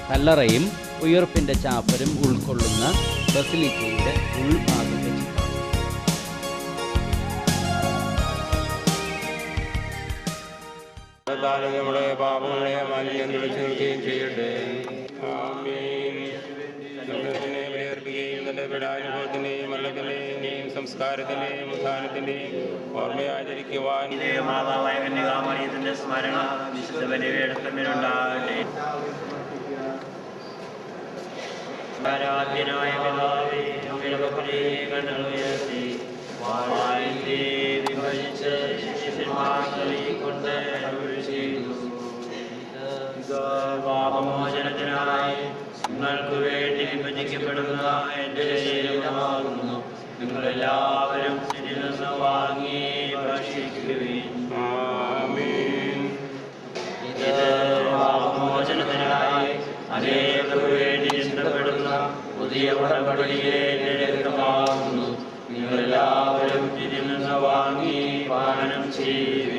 S6: കല്ലറയും ഉയർപ്പിൻ്റെ ചാപ്പലും ഉൾക്കൊള്ളുന്ന ബസിലിക്കയുടെ ഉൾഭാഗത്തെ ചിത്രം.
S3: നമ്മുടെ പാപങ്ങളെ മാലിന്യം വിളിച്ചു നിർത്തുകയും ചെയ്യട്ടെ. ആമേൻ. സ്വർഗ്ഗത്തിനെ ബലിയർപ്പിക്കുകയും തന്റെ പീഡാനുഭവത്തിന്റെയും മരണത്തിന്റെയും സംസ്കാരത്തിന്റെയും ഉത്ഥാനത്തിന്റെയും ഓർമ്മയാചരിക്കുവാൻ
S4: മാതാവായ കന്യകാമറിയത്തിന്റെ സ്മരണ വിശുദ്ധ ബലിപീഠത്തിലുണ്ടാകട്ടെ. ആരാധ്യനായ പിതാവേ, കണ്ണുകൾ ഉയർത്തി വാഴ്ത്തി വിഭജിച്ച് ശിഷ്യന്മാരെ കൊണ്ട് അരുൾ ചെയ്തു. പാപമോചനത്തിനായി നിങ്ങൾക്ക് വേണ്ടി വിഭജിക്കപ്പെടുന്ന എൻ്റെ ശരീരമാകുന്നു. നിങ്ങളെല്ലാവരും ഇതിൽ നിന്ന് വാങ്ങി ഭക്ഷിക്കുകയും ഇത് പാപമോചനത്തിനായി അനേകർക്ക് വേണ്ടി ചിന്തപ്പെടുന്ന പുതിയ ഉടമ്പടിയിലെ എൻ്റെ രക്തമാകുന്നു. നിങ്ങളെല്ലാവരും ഇതിൽ നിന്ന് വാങ്ങി പാനം ചെയ്യുകയും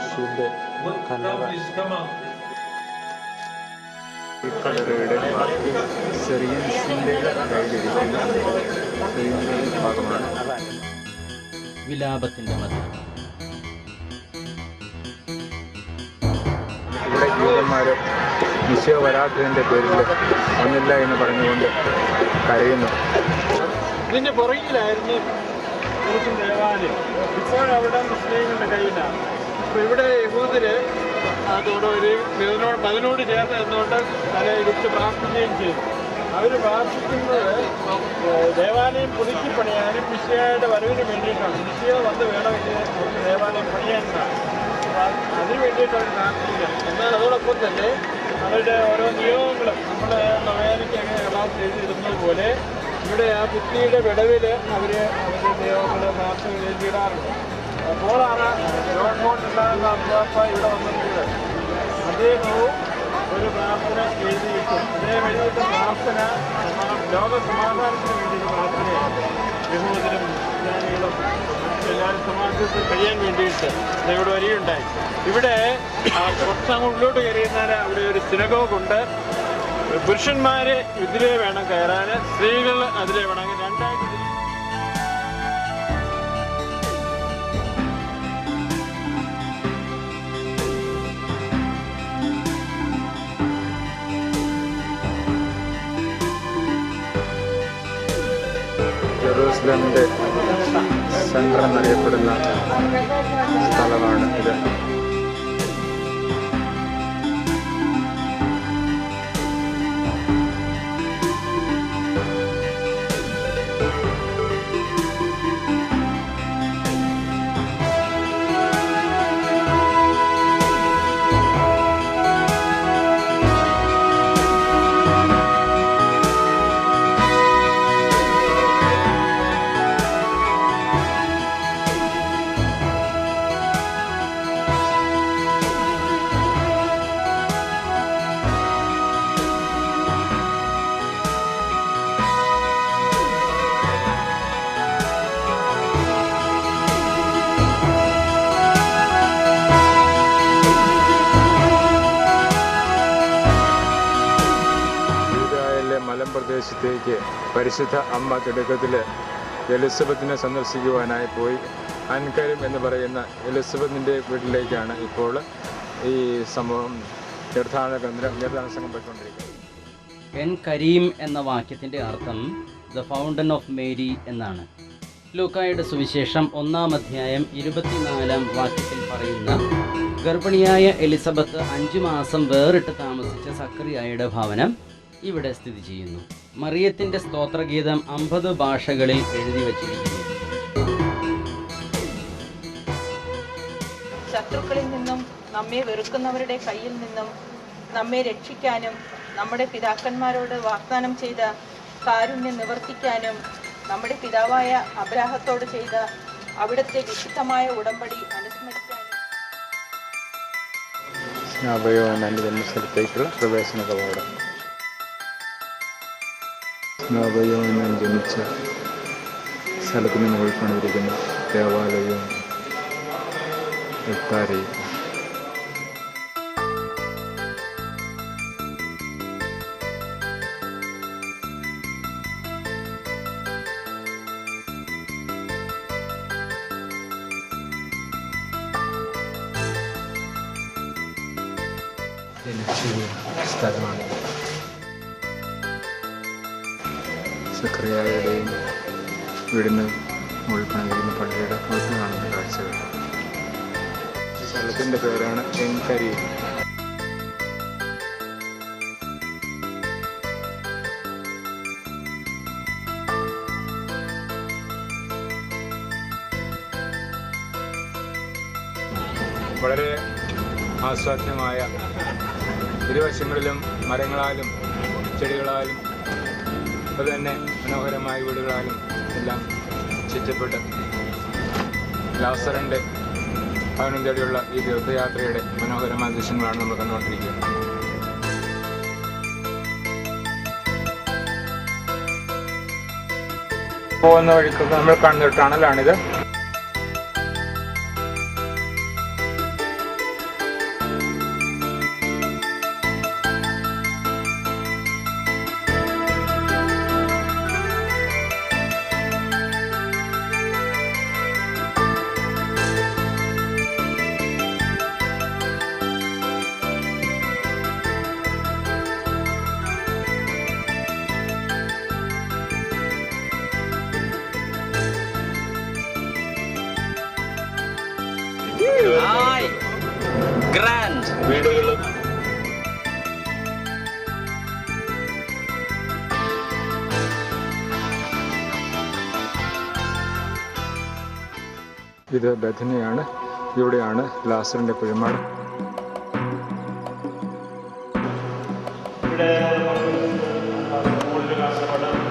S1: യേശുവിൻ്റെ കല്ലറ ഈ കല്ലറയുടെ സെറിയൻസിൻ്റെ കയ്യിലിരിക്കുന്ന സെറിയൻസിൻ്റെ ഭാഗമാണ്.
S6: വിലാപത്തിൻ്റെ മധ്യം
S1: ഇവിടെ ജൂതന്മാർ ഈശോ വരാത്തതിൻ്റെ പേരിൽ ഒന്നില്ല എന്ന് പറഞ്ഞുകൊണ്ട് കരയുന്നു.
S8: ഇതിന്റെ പുറകിലായിരുന്നു കുറച്ചും ദേവാലയം. ഇപ്പോഴവിടെ മുസ്ലിങ്ങളുടെ കയ്യിലാണ്. അപ്പോൾ ഇവിടെ യഹൂദര് അതോടെ അതിനോട് ചേർന്ന് നിന്നുകൊണ്ട് തലയെ വിട്ട് പ്രാർത്ഥിക്കുകയും ചെയ്തു. അവർ പ്രാർത്ഥിക്കുന്നത് ദേവാലയം പുതുക്കി പണിയാനും മിശിഹായുടെ വരവിന് വേണ്ടിയിട്ടാണ്. മിശിഹ വന്ന് വേണമെങ്കിൽ അവർക്ക് ദേവാലയം പണിയാനാണ്. അതിന് വേണ്ടിയിട്ട് അവർ പ്രാർത്ഥിക്കുകയാണ്. എന്നാൽ അതോടൊപ്പം തന്നെ അവരുടെ ഓരോ നിയമങ്ങളും നമ്മൾ നവയാനിക്ക് അങ്ങനെ ക്ലാസ് എഴുതിയിരുന്നത് പോലെ ഇവിടെ ആ ഭിത്തിയുടെ വിടവിൽ അവർ അവരുടെ നിയമങ്ങൾ പ്രാർത്ഥനകൾ എഴുതിയിടാറുണ്ട്. അപ്പോഴാണ് ഗവൺമെൻറ് അപ്പാപ്പ ഇവിടെ വന്നിട്ടുള്ളത്. അദ്ദേഹവും ഒരു പ്രാർത്ഥന എഴുതിയിട്ടും അദ്ദേഹം എഴുതിയിട്ട് പ്രാർത്ഥന ലോക സമാധാനത്തിന് വേണ്ടിയിട്ട് പ്രാർത്ഥനയാണ്. യഹൂദരും ക്രിസ്ത്യാനികളും എല്ലാവരും സമാധാനത്തിൽ കഴിയാൻ വേണ്ടിയിട്ട് ഇവിടെ വരികയുണ്ടായി. ഇവിടെ കുറച്ചങ്ങ് ഉള്ളിലോട്ട് കയറിയിരുന്നാൽ അവിടെ ഒരു സിനഗോഗുണ്ട്. പുരുഷന്മാര് ഇതിലേ വേണം കയറാൻ, സ്ത്രീകൾ അതിലേ വേണം. രണ്ടായിട്ട്
S1: ജെറൂസലമിൻ്റെ സെൻട്രൽ എന്നറിയപ്പെടുന്ന സ്ഥലമാണ് ഇത്. മലമ്പ്രദേശത്തേക്ക് പരിശുദ്ധ അമ്മ തുടക്കത്തിൽ എലിസബത്തിനെ സന്ദർശിക്കുവാനായി പോയി. അൻകരീം എന്ന് പറയുന്ന എലിസബത്തിൻ്റെ വീട്ടിലേക്കാണ് ഇപ്പോൾ ഈ സംഭവം തീർത്ഥാടന സംഘം പോയിക്കൊണ്ടിരിക്കുന്നത്.
S6: എൻ കരീം എന്ന വാക്യത്തിൻ്റെ അർത്ഥം ദ ഫൗണ്ടൻ ഓഫ് മേരി എന്നാണ്. ലൂക്കായുടെ സുവിശേഷം 1-ാം അധ്യായം 24-ാം വാക്യത്തിൽ പറയുന്ന ഗർഭിണിയായ എലിസബത്ത് 5 മാസം വേറിട്ട് താമസിച്ച സക്കറിയായുടെ ഭവനം ഇവിടെ സ്ഥിതി ചെയ്യുന്നു. മറിയത്തിൻ്റെ സ്തോത്രഗീതം 50 ഭാഷകളിൽ എഴുതി വച്ചിരിക്കുന്നു.
S12: ശത്രുക്കളിൽ നിന്നും നമ്മെ വെറുക്കുന്നവരുടെ കയ്യിൽ നിന്നും നമ്മെ രക്ഷിക്കാനും നമ്മുടെ പിതാക്കന്മാരോട് വാഗ്ദാനം ചെയ്ത കാരുണ്യം നിവർത്തിക്കാനും നമ്മുടെ പിതാവായ അബ്രാഹത്തോട് ചെയ്ത അവിടുത്തെ വിശുദ്ധമായ ഉടമ്പടി അനുസ്മരിക്കാനും
S1: സ്നാപയോഹന്നാൻ്റെ ജന്മസ്ഥലത്തേക്കുള്ള പ്രവേശന കവാടം. സ്നാപയോഹന്നാൻ ജനിച്ച സ്ഥലത്തിന് മുകളിൽ പണിതിരിക്കുന്ന ദേവാലയവും എത്താരയും സ്ഥലമാണ്. സക്കറിയായുടെയും വീടിന് മുകളിൽ പണിതിരിക്കുന്ന പള്ളിയുടെ പുറത്ത് കാണുന്ന കാഴ്ചകൾ. സ്ഥലത്തിൻ്റെ പേരാണ് എൻ കരീം. വളരെ ആസ്വാദ്യമായ ഇരുവശങ്ങളിലും മരങ്ങളാലും ചെടികളാലും അതുതന്നെ മനോഹരമായ വീടുകളാലും എല്ലാം ചുറ്റപ്പെട്ട് ലാസറിൻ്റെ ഭവനം തേടിയുള്ള ഈ തീർത്ഥയാത്രയുടെ മനോഹരമായ ദൃശ്യങ്ങളാണ് നമ്മൾ കണ്ടുകൊണ്ടിരിക്കുന്നത്. പോകുന്ന വഴിക്ക് നമ്മൾ കാണുന്ന ഒരു ടണലാണിത്.
S2: ഗ്രാൻഡ്
S5: വീടുകളും
S1: ഇത് ബഥനിയാണ്. ഇവിടെയാണ് ലാസറിന്റെ കുഴിമാട്.
S8: ഇവിടെ മുകളിൽ കാണപ്പെടുന്ന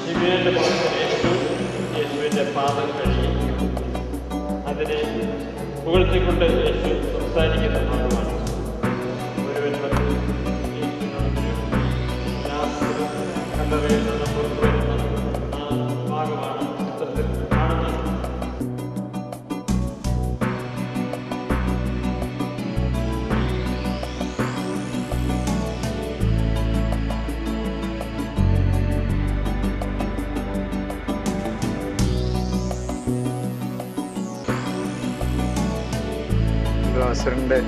S8: ശിവന്റെ യേശുവിന്റെ പാദം കഴുകി അതിനെ പുകഴ്ത്തിക്കൊണ്ട് യേശു സംസാരിക്കുന്ന ഭാഗമാണ്. ഒരുവൻ കണ്ടവയിൽ നിന്ന് പുറത്തു വരുന്ന ആ ഭാഗമാണ് ചിത്രത്തിൽ കാണുന്നത്.
S1: ലാസറിന്റെ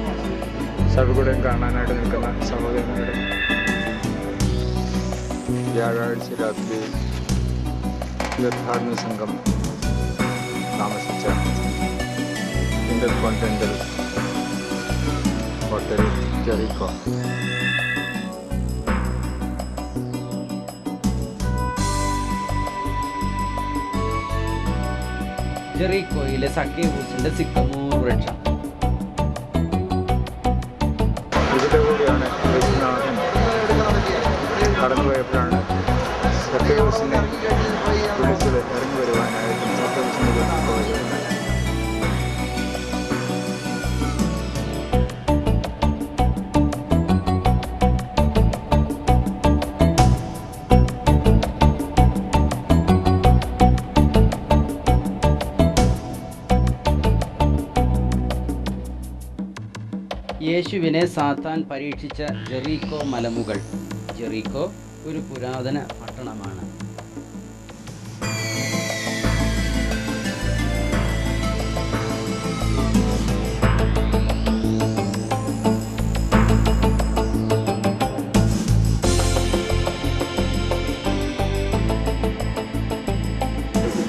S1: ശവകുടം കാണാനായിട്ട് നിൽക്കുന്ന സഹോദരങ്ങളുടെ വ്യാഴാഴ്ച രാത്രി തീർത്ഥാടന സംഘം താമസിച്ച ഇന്റർകോണ്ടിനെന്റൽ ഹോട്ടൽ ജെറിക്കോ.
S6: ജെറിക്കോയിലെ സക്കേവൂസിന്റെ സിക്കമൂർ വൃക്ഷം.
S1: ഇതിലൂടെയാണ് യേശുനാഥൻ കടന്നുപോയപ്പോഴാണ് സക്കേവൂസിനെ വിളിച്ചത് ഇറങ്ങി വരുവാനായിട്ടും സക്കേവൂസിനെ പോയത്.
S6: യേശുവിനെ സാത്താൻ പരീക്ഷിച്ച ജെറിക്കോ മലമുകൾ. ജെറിക്കോ ഒരു പുരാതന പട്ടണമാണ്.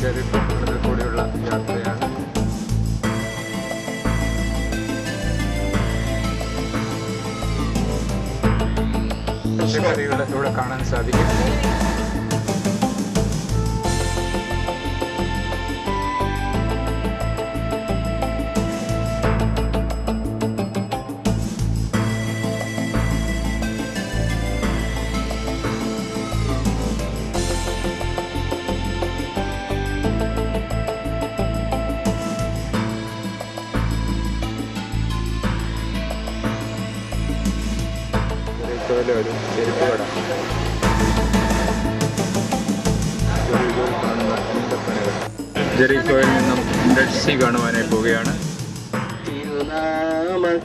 S1: ജെറിക്കോ കൂടിയുള്ള യാത്രയാണ്. പച്ചക്കറികൾ ഇവിടെ കാണാൻ സാധിക്കും. ജെറിക്കോയിലെ ഒരു ചെരുപ്പ് കട. ജെറിക്കോയിൽ കാണുന്ന ഈന്തപ്പനകൾ. ജെറിക്കോയിൽ നിന്നും ഡെഡ് സീ കാണുവാനായി പോവുകയാണ്.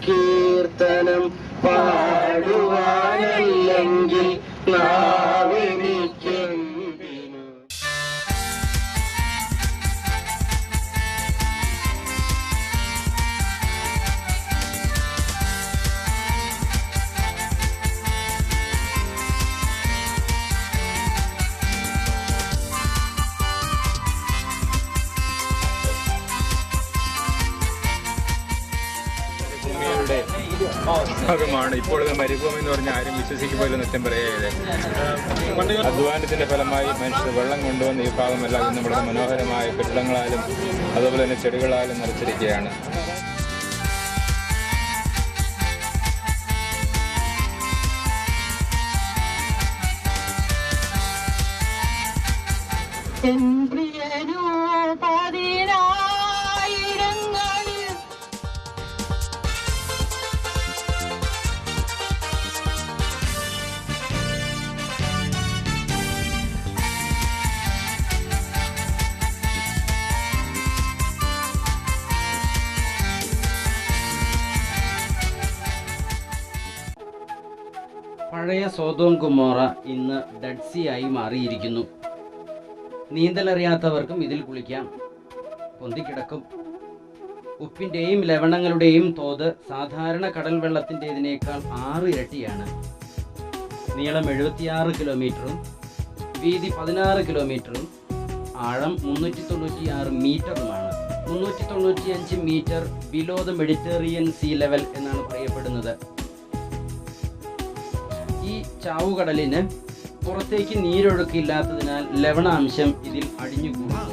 S2: കീർത്തനം പാടുവാനല്ലെങ്കിൽ
S1: ഭാഗമാണ്. ഇപ്പോഴത്തെ മരുഭൂമി എന്ന് പറഞ്ഞാൽ ആരും വിശ്വസിക്കുമ്പോൾ നിത്യം പറയാതെ അധ്വാനത്തിന്റെ ഫലമായി മനുഷ്യർ വെള്ളം കൊണ്ടുവന്ന ഈ ഭാഗമെല്ലാം ഇന്ന് വളരെ മനോഹരമായ കെട്ടിടങ്ങളാലും അതുപോലെ തന്നെ ചെടികളാലും നിറച്ചിരിക്കുകയാണ്.
S6: പഴയ സോദോം ഗൊമോറ ഇന്ന് ഡെഡ് സീ ആയി മാറിയിരിക്കുന്നു. നീന്തലറിയാത്തവർക്കും ഇതിൽ കുളിക്കാം. പൊന്തിക്കിടക്കും. ഉപ്പിൻ്റെയും ലവണങ്ങളുടെയും തോത് സാധാരണ കടൽ വെള്ളത്തിൻ്റെതിനേക്കാൾ 6 ഇരട്ടിയാണ്. നീളം 76 കിലോമീറ്ററും വീതി 16 കിലോമീറ്ററും ആഴം 396 മീറ്ററുമാണ്. 395 metre below the Mediterranean sea level എന്നാണ് പറയപ്പെടുന്നത്. ഈ ചാവുകടലിന് പുറത്തേക്ക് നീരൊഴുക്കില്ലാത്തതിനാൽ ലവണാംശം ഇതിൽ അടിഞ്ഞുകൂടുന്നു.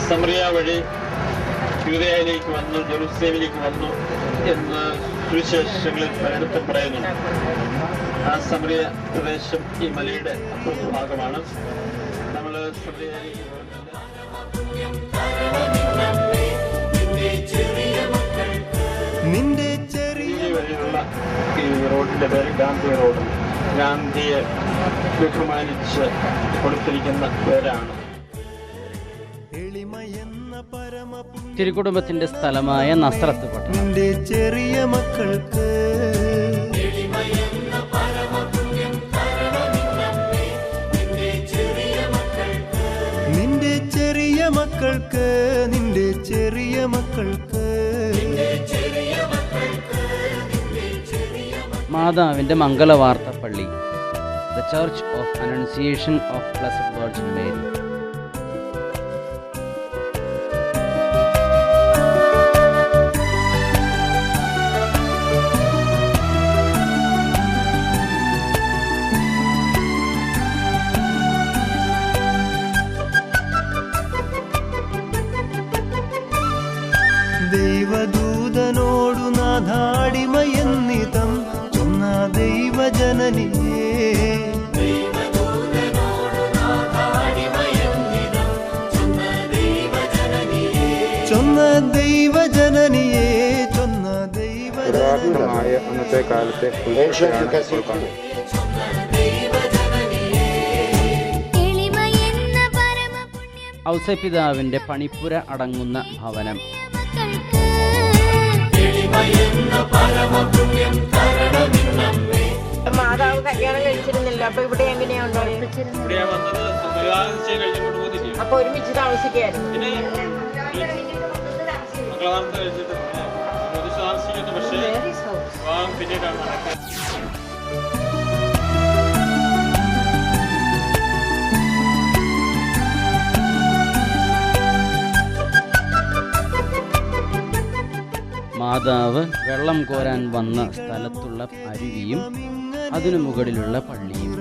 S8: സമറിയ വഴി യൂദയായിലേക്ക് വന്നു, ജെറുസലേമിലേക്ക് വന്നു എന്ന് സുവിശേഷങ്ങളിൽ പലയിടത്തും പറയുന്നുണ്ട്. ആ സമറിയ പ്രദേശം ഈ മലയുടെ അപ്പുറത്തെ ഭാഗമാണ്. നമ്മൾ സമറിയയിലേക്ക് വഴിയുള്ള ഈ റോഡിന്റെ പേര് ഗാന്ധി റോഡ്. ഗാന്ധിയെ ബഹുമാനിച്ച് കൊടുത്തിരിക്കുന്ന പേരാണ്.
S6: തിരുക്കുടുംബത്തിന്റെ സ്ഥലമായ നസ്രത്ത് പട്ടണം.
S13: ചെറിയ മക്കൾക്ക് നിന്റെ ചെറിയ മക്കൾക്ക് നിന്റെ ചെറിയ മക്കൾക്ക്
S6: മാതാവിന്റെ മംഗളവാർത്ത പള്ളി, the church of annunciation of blessed virgin Mary.
S13: ദൈവദൂതനോടു നാഥാടിമയെന്നിതം ചൊന്ന ദൈവജനനിയേ, ചൊന്ന ദൈവജനനിയേ, ചൊന്ന
S1: പുരാതനമായ അന്നത്തെ കാലത്തെ
S6: ഔസപിതാവിന്റെ പണിപ്പുര അടങ്ങുന്ന ഭവനം.
S12: മാതാവ് കല്യാണം കഴിച്ചിരുന്നില്ല, അപ്പൊ ഇവിടെ എങ്ങനെയാ ഉണ്ടായത്? അപ്പൊ ഒരുമിച്ച് താമസിക്കായിരുന്നു.
S6: മാതാവ് വെള്ളം കോരാൻ വന്ന സ്ഥലത്തുള്ള അരുവിയും അതിനു മുകളിലുള്ള പള്ളിയും.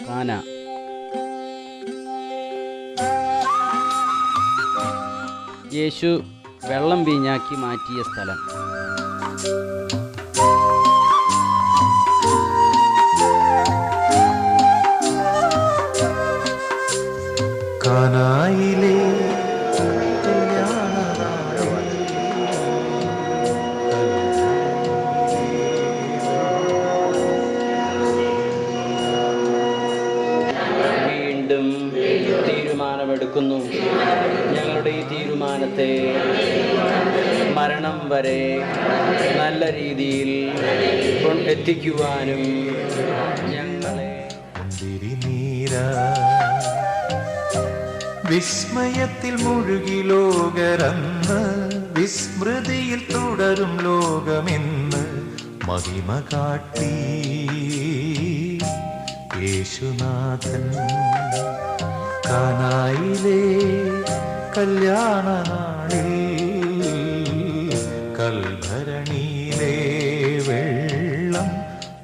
S6: കാന. യേശു വെള്ളം വീഞ്ഞാക്കി മാറ്റിയ സ്ഥലം.
S13: കാനായിലെ
S6: വീണ്ടും തീരുമാനമെടുക്കുന്നു. ഞങ്ങളുടെ ഈ തീരുമാനത്തെ മരണം വരെ നല്ല രീതിയിൽ എത്തിക്കുവാനും ഞങ്ങളെ
S13: വിസ്മയത്തിൽ മുഴുകി ലോകരന്ന് വിസ്മൃതിയിൽ തുടരും ലോകമെന്ന് മഹിമ കാട്ടി യേശുനാഥൻ. കാനായിലെ കല്യാണ നാളിൽ കൽഭരണിയിലെ വെള്ളം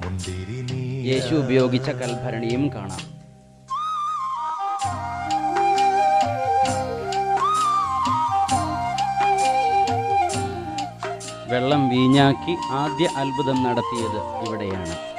S13: മുന്തിരി
S6: യേശു ഉപയോഗിച്ച കൽഭരണിയും കാണാം. വെള്ളം വീഞ്ഞാക്കി ആദ്യ അത്ഭുതം നടത്തിയത് ഇവിടെയാണ്.